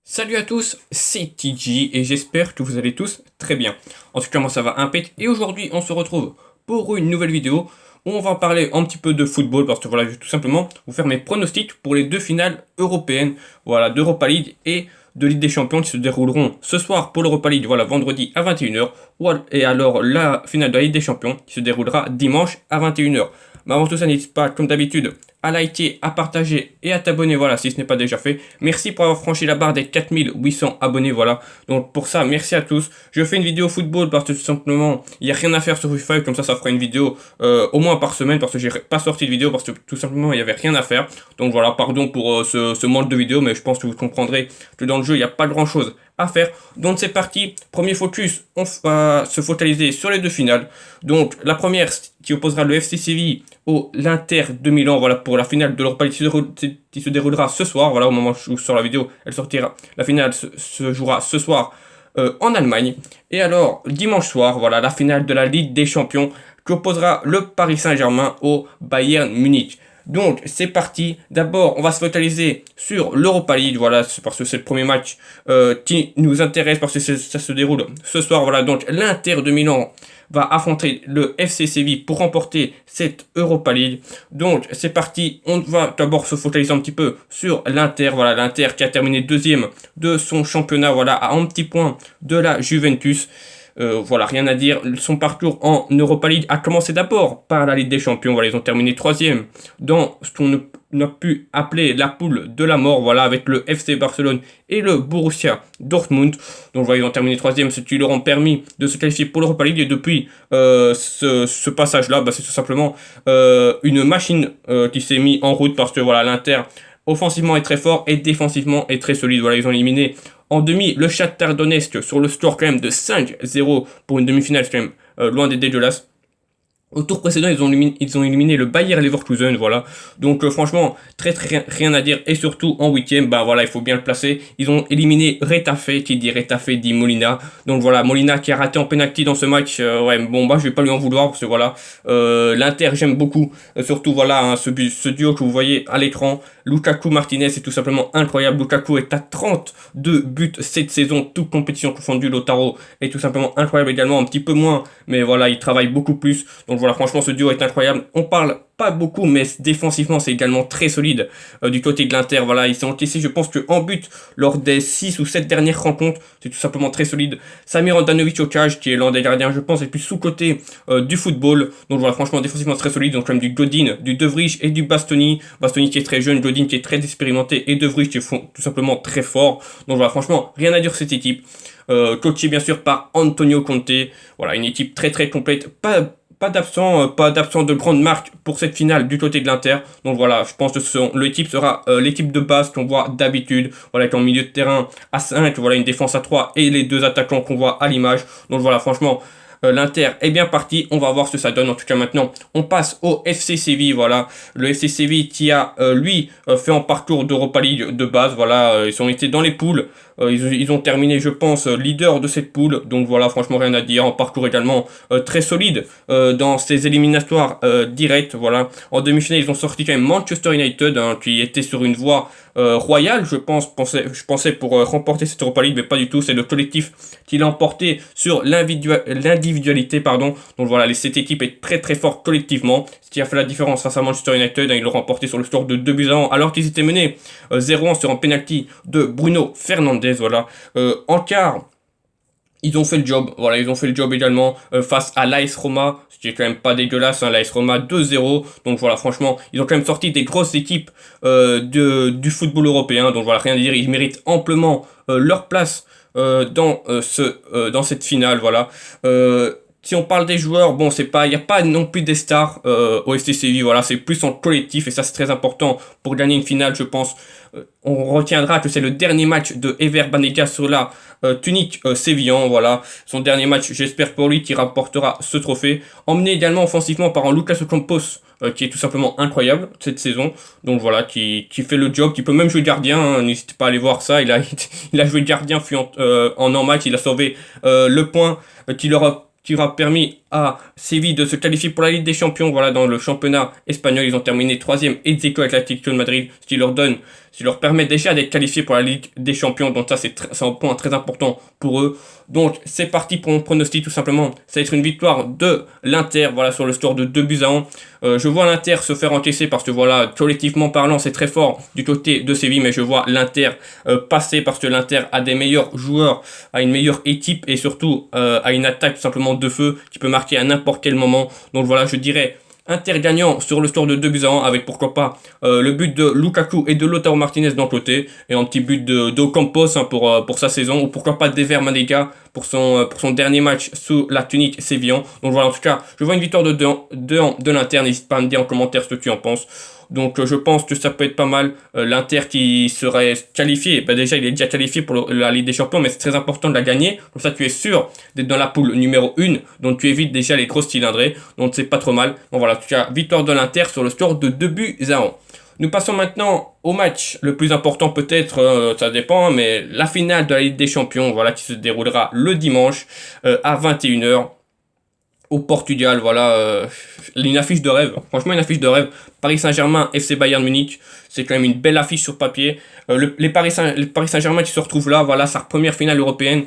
Salut à tous, c'est TG et j'espère que vous allez tous très bien. En tout cas, moi ça va impec et aujourd'hui on se retrouve pour une nouvelle vidéo où on va parler un petit peu de football parce que voilà, je vais tout simplement vous faire mes pronostics pour les deux finales européennes, voilà, d'Europa League et de Ligue des Champions qui se dérouleront ce soir pour l'Europa League, voilà, vendredi à 21h, et alors la finale de la Ligue des Champions qui se déroulera dimanche à 21h. Mais avant tout ça, n'hésite pas, comme d'habitude, à liker, à partager et à t'abonner, voilà, si ce n'est pas déjà fait. Merci pour avoir franchi la barre des 4800 abonnés, voilà. Donc pour ça, merci à tous. Je fais une vidéo football parce que tout simplement, il n'y a rien à faire sur FIFA, comme ça fera une vidéo au moins par semaine parce que j'ai pas sorti de vidéo parce que tout simplement, il n'y avait rien à faire. Donc voilà, pardon pour ce manque de vidéo, mais je pense que vous comprendrez que dans le jeu, il n'y a pas grand chose à faire. Donc c'est parti, premier focus, on va se focaliser sur les deux finales. Donc la première qui opposera le FC Séville au l'Inter de Milan, voilà, pour la finale de l'Europa League qui se déroulera ce soir, voilà, au moment où je sors la vidéo, elle sortira, la finale se jouera ce soir en Allemagne. Et alors, dimanche soir, voilà, la finale de la Ligue des Champions qui opposera le Paris Saint-Germain au Bayern Munich. Donc, c'est parti. D'abord, on va se focaliser sur l'Europa League. Voilà, parce que c'est le premier match qui nous intéresse parce que ça se déroule ce soir. Voilà, donc l'Inter de Milan va affronter le FC Séville pour remporter cette Europa League. Donc, c'est parti. On va d'abord se focaliser un petit peu sur l'Inter. Voilà, l'Inter qui a terminé deuxième de son championnat. Voilà, à un petit point de la Juventus. Voilà, rien à dire. Son parcours en Europa League a commencé d'abord par la Ligue des Champions. Voilà, ils ont terminé troisième dans ce qu'on a pu appeler la poule de la mort. Voilà, avec le FC Barcelone et le Borussia Dortmund. Donc voilà, ils ont terminé troisième, ce qui leur ont permis de se qualifier pour l'Europa League. Et depuis ce passage-là, bah, c'est tout simplement une machine qui s'est mise en route parce que voilà, l'Inter offensivement est très fort et défensivement est très solide. Voilà, ils ont éliminé en demi le Shakhtar Donetsk sur le score quand même de 5-0 pour une demi-finale, quand même loin des dégueulasses. Au tour précédent, ils ont éliminé le Bayer Leverkusen, voilà. Donc franchement, très rien à dire. Et surtout en huitième, bah voilà, il faut bien le placer. Ils ont éliminé Retafe, qui dit Retafe dit Molina. Donc voilà, Molina qui a raté en penalty dans ce match. Ouais, bon bah je vais pas lui en vouloir parce que voilà, l'Inter j'aime beaucoup. Surtout voilà, hein, ce duo que vous voyez à l'écran, Lukaku Martinez, c'est tout simplement incroyable. Lukaku est à 32 buts cette saison, toute compétition confondue. Lautaro est tout simplement incroyable également, un petit peu moins, mais voilà, il travaille beaucoup plus. Donc voilà, franchement, ce duo est incroyable. On parle pas beaucoup, mais défensivement, c'est également très solide du côté de l'Inter. Voilà, ils ont encaissé, je pense, qu'en but lors des 6 ou 7 dernières rencontres. C'est tout simplement très solide. Samir Handanovic au cage, qui est l'un des gardiens, je pense, les plus sous-cotés du football. Donc voilà, franchement, défensivement, très solide. Donc quand même du Godin, du De Vrij et du Bastoni. Bastoni qui est très jeune, Godin qui est très expérimenté et De Vrij qui est tout simplement très fort. Donc voilà, franchement, rien à dire sur cette équipe. Coaché bien sûr par Antonio Conte. Voilà, une équipe très complète. Pas d'absent de grande marque pour cette finale du côté de l'Inter. Donc voilà, je pense que l'équipe sera l'équipe de base qu'on voit d'habitude. Voilà, avec en milieu de terrain à 5, voilà, une défense à 3 et les deux attaquants qu'on voit à l'image. Donc voilà, franchement, l'Inter est bien parti. On va voir ce que ça donne. En tout cas, maintenant, on passe au FC Séville. Voilà, le FC Séville qui a, lui, fait un parcours d'Europa League de base. Voilà, ils ont été dans les poules. Ils ont terminé, je pense, leader de cette poule. Donc voilà, franchement, rien à dire. Un parcours également très solide dans ces éliminatoires directs. Voilà. En demi-finale, ils ont sorti quand même Manchester United, hein, qui était sur une voie royale, je pensais pour remporter cette Europa League, mais pas du tout. C'est le collectif qui l'a emporté sur l'individualité, pardon. Donc voilà, cette équipe est très forte collectivement, ce qui a fait la différence face à Manchester United. Hein, ils l'ont remporté sur le score de 2-1, alors qu'ils étaient menés 0-1 sur un penalty de Bruno Fernandes. Voilà. En quart, ils ont fait le job, voilà, ils ont fait le job également face à l'AS Roma, ce qui est quand même pas dégueulasse, hein, l'AS Roma 2-0, donc voilà, franchement, ils ont quand même sorti des grosses équipes du football européen, donc voilà, rien à dire, ils méritent amplement leur place dans cette finale, voilà. Si on parle des joueurs, bon, il n'y a pas non plus des stars au FC Séville, voilà, c'est plus en collectif et ça c'est très important pour gagner une finale, je pense. On retiendra que c'est le dernier match de Ever Banega sur la tunique sévillan, voilà, son dernier match, j'espère pour lui qu'il rapportera ce trophée. Emmené également offensivement par un Lucas Ocampos qui est tout simplement incroyable cette saison, donc voilà, qui fait le job, qui peut même jouer gardien, hein, n'hésitez pas à aller voir ça, il a joué gardien en match, il a sauvé le point qui aura permis à Séville de se qualifier pour la Ligue des Champions. Voilà, dans le championnat espagnol, ils ont terminé 3e ex aequo avec l'Atlético de Madrid, ce qui leur permet déjà d'être qualifiés pour la Ligue des Champions. Donc ça, c'est un point très important pour eux. Donc c'est parti pour mon pronostic tout simplement. Ça va être une victoire de l'Inter, voilà, sur le score de 2-1. Je vois l'Inter se faire encaisser parce que voilà, collectivement parlant, c'est très fort du côté de Séville, mais je vois l'Inter passer parce que l'Inter a des meilleurs joueurs, a une meilleure équipe et surtout a une attaque tout simplement de feu qui peut marquer à n'importe quel moment. Donc voilà, je dirais Inter gagnant sur le score de 2-1 avec pourquoi pas le but de Lukaku et de Lautaro Martinez d'un côté et un petit but d'Ocampos pour sa saison, ou pourquoi pas d'Ever Manega pour son dernier match sous la tunique sévillan. Donc voilà, en tout cas, je vois une victoire de 2-1 de l'Inter. N'hésite pas à me dire en commentaire ce que tu en penses. Donc je pense que ça peut être pas mal. L'Inter qui serait qualifié, déjà il est déjà qualifié pour la Ligue des Champions, mais c'est très important de la gagner. Comme ça tu es sûr d'être dans la poule numéro 1, donc tu évites déjà les grosses cylindrées, donc c'est pas trop mal. Donc voilà, tu as victoire de l'Inter sur le score de 2-1. Nous passons maintenant au match le plus important peut-être, ça dépend, mais la finale de la Ligue des Champions, voilà, qui se déroulera le dimanche à 21h. Au Portugal, voilà, une affiche de rêve, franchement une affiche de rêve. Paris Saint-Germain, FC Bayern Munich, c'est quand même une belle affiche sur papier. Les Paris Saint-Germain qui se retrouvent là, voilà, sa première finale européenne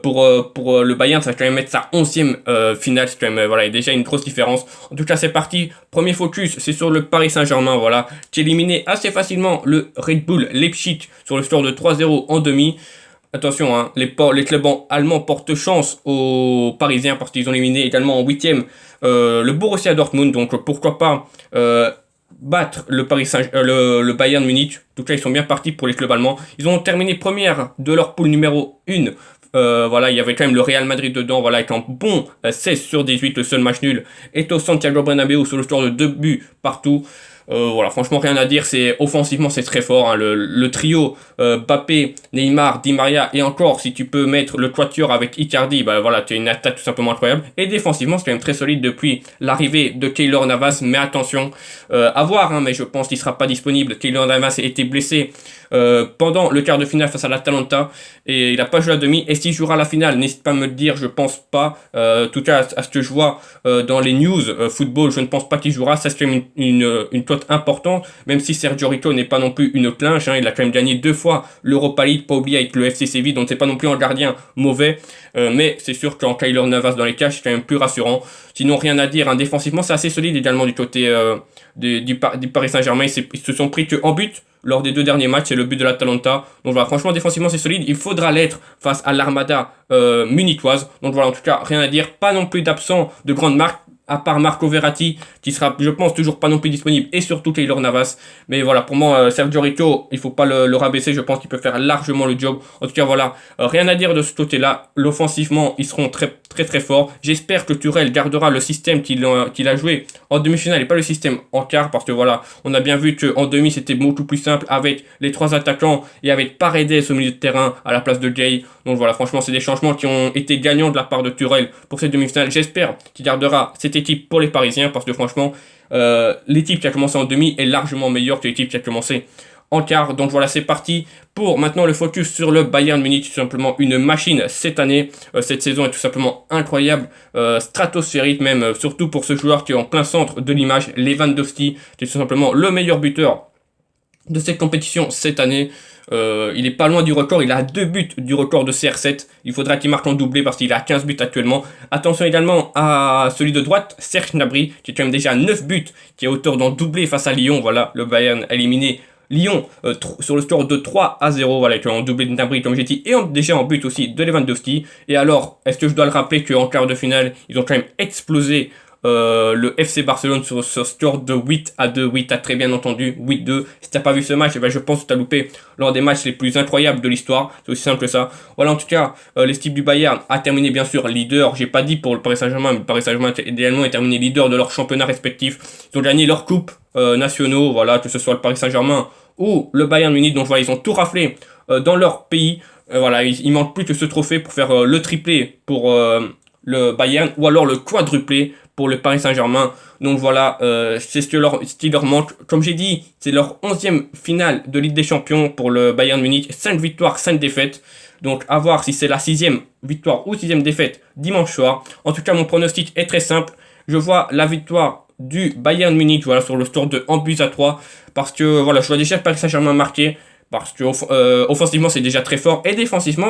pour le Bayern, ça va quand même être sa 11e finale, c'est quand même, voilà, déjà une grosse différence. En tout cas, c'est parti, premier focus, c'est sur le Paris Saint-Germain, voilà, qui a éliminé assez facilement le Red Bull Leipzig sur le score de 3-0 en demi. Attention, hein, les clubs allemands portent chance aux Parisiens parce qu'ils ont éliminé également en 8e le Borussia Dortmund. Donc pourquoi pas battre le Bayern Munich. En tout cas, ils sont bien partis pour les clubs allemands. Ils ont terminé première de leur poule numéro 1. Voilà, il y avait quand même le Real Madrid dedans, voilà, avec un bon 16/18, le seul match nul est au Santiago Bernabéu sur le score de 2 buts partout. Voilà, franchement rien à dire, offensivement c'est très fort, hein, le trio Mbappé, Neymar, Di Maria, et encore si tu peux mettre le quatuor avec Icardi, bah voilà, tu as une attaque tout simplement incroyable. Et défensivement c'est quand même très solide depuis l'arrivée de Keylor Navas, mais attention, à voir, hein, mais je pense qu'il sera pas disponible. Keylor Navas a été blessé pendant le quart de finale face à l'Atalanta et il n'a pas joué la demi. Et s'il jouera la finale, n'hésite pas à me le dire, je pense pas. En tout cas, à ce que je vois dans les news football, je ne pense pas qu'il jouera. Ça, c'est une cote importante, même si Sergio Rico n'est pas non plus une clinche, hein. Il a quand même gagné 2 fois l'Europa League, pas oublié, avec le FC Séville, donc c'est pas non plus un gardien mauvais. Mais c'est sûr qu'en Keylor Navas dans les cages, c'est quand même plus rassurant. Sinon, rien à dire, hein. Défensivement, c'est assez solide également du côté du Paris Saint-Germain. Ils se sont pris qu'en but lors des 2 derniers matchs, c'est le but de l'Atalanta. Donc voilà, franchement, défensivement, c'est solide. Il faudra l'être face à l'Armada munichoise. Donc voilà, en tout cas, rien à dire. Pas non plus d'absent de grandes marques, à part Marco Verratti, qui sera, je pense, toujours pas non plus disponible, et surtout Keylor Navas. Mais voilà, pour moi, Sergio Rico, il faut pas le rabaisser, je pense qu'il peut faire largement le job. En tout cas, voilà, rien à dire de ce côté-là. L'offensivement, ils seront très très très forts. J'espère que Tuchel gardera le système qu'il a joué en demi-finale et pas le système en quart, parce que voilà, on a bien vu qu'en demi, c'était beaucoup plus simple avec les 3 attaquants et avec Paredes au milieu de terrain à la place de Gay. Donc voilà, franchement, c'est des changements qui ont été gagnants de la part de Tuchel pour cette demi-finale. J'espère qu'il gardera cette équipe pour les Parisiens, parce que franchement, l'équipe qui a commencé en demi est largement meilleure que l'équipe qui a commencé en quart. Donc voilà, c'est parti pour maintenant le focus sur le Bayern Munich. Tout simplement une machine cette année. Cette saison est tout simplement incroyable, stratosphérique même, surtout pour ce joueur qui est en plein centre de l'image, Lewandowski, qui est tout simplement le meilleur buteur de cette compétition cette année. Il est pas loin du record, il a 2 buts du record de CR7. Il faudra qu'il marque en doublé parce qu'il a 15 buts actuellement. Attention également à celui de droite, Serge Gnabry, qui est quand même déjà 9 buts, qui est auteur d'un doublé face à Lyon. Voilà, le Bayern a éliminé Lyon sur le score de 3-0, voilà, en doublé de Gnabry comme j'ai dit, et déjà en but aussi de Lewandowski. Et alors, est-ce que je dois le rappeler qu'en quart de finale, ils ont quand même explosé le FC Barcelone sur ce score de 8-2. Oui, t'as très bien entendu, 8-2. Si t'as pas vu ce match, eh ben, je pense que t'as loupé l'un des matchs les plus incroyables de l'histoire. C'est aussi simple que ça. Voilà, en tout cas, l'équipe du Bayern a terminé bien sûr leader. J'ai pas dit pour le Paris Saint-Germain, mais le Paris Saint-Germain idéalement est terminé leader de leur championnat respectif. Ils ont gagné leurs coupes nationaux, voilà, que ce soit le Paris Saint-Germain ou le Bayern Munich. Donc voilà, ils ont tout raflé dans leur pays. Voilà, il manque plus que ce trophée pour faire le triplé pour le Bayern, ou alors le quadruplé pour le Paris Saint-Germain. Donc voilà, c'est ce qui leur manque. Comme j'ai dit, c'est leur 11e finale de Ligue des Champions pour le Bayern Munich. 5 victoires, 5 défaites. Donc à voir si c'est la 6e victoire ou 6e défaite dimanche soir. En tout cas, mon pronostic est très simple. Je vois la victoire du Bayern Munich, voilà, sur le score de 1-3. Parce que voilà, je vois déjà le Paris Saint-Germain marquer. Parce que offensivement c'est déjà très fort et défensivement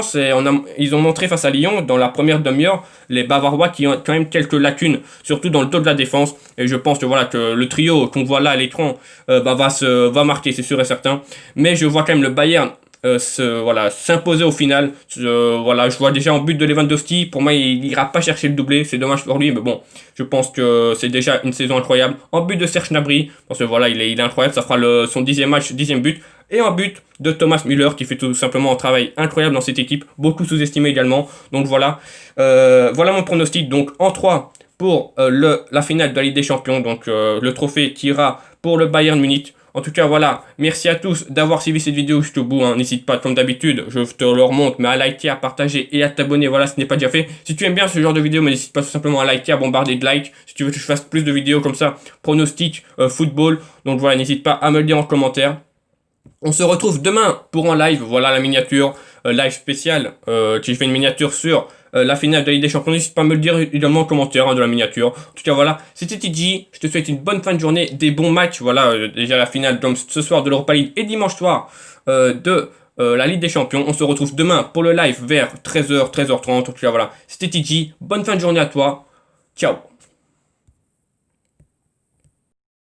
ils ont montré face à Lyon dans la première demi-heure les Bavarois qui ont quand même quelques lacunes, surtout dans le dos de la défense. Et je pense que voilà que le trio qu'on voit là à l'écran va marquer, c'est sûr et certain. Mais je vois quand même le Bayern s'imposer au final. Je vois déjà en but de Lewandowski. Pour moi, il ira pas chercher le doublé. C'est dommage pour lui, mais bon, je pense que c'est déjà une saison incroyable. En but de Serge Gnabry, parce que voilà, il est incroyable. Ça fera son 10e match, 10e but. Et en but de Thomas Müller, qui fait tout simplement un travail incroyable dans cette équipe, beaucoup sous-estimé également. Donc voilà, voilà mon pronostic. Donc en 3 pour la finale de la Ligue des Champions, donc le trophée qui ira pour le Bayern Munich. En tout cas, voilà, merci à tous d'avoir suivi cette vidéo jusqu'au bout. Hein. N'hésite pas, comme d'habitude, je te le remonte, mais à liker, à partager et à t'abonner. Voilà, ce n'est pas déjà fait. Si tu aimes bien ce genre de vidéo, n'hésite pas tout simplement à liker, à bombarder de likes. Si tu veux que je fasse plus de vidéos comme ça, pronostic, football. Donc voilà, n'hésite pas à me le dire en commentaire. On se retrouve demain pour un live. Voilà la miniature, live spécial. Je fais une miniature sur la finale de la Ligue des Champions. N'hésite pas à me le dire également en commentaire de la miniature. En tout cas, voilà, c'était TG. Je te souhaite une bonne fin de journée, des bons matchs. Voilà, déjà la finale donc, ce soir de l'Europa League et dimanche soir de la Ligue des Champions. On se retrouve demain pour le live vers 13h, 13h30. En tout cas, voilà, c'était TG. Bonne fin de journée à toi. Ciao.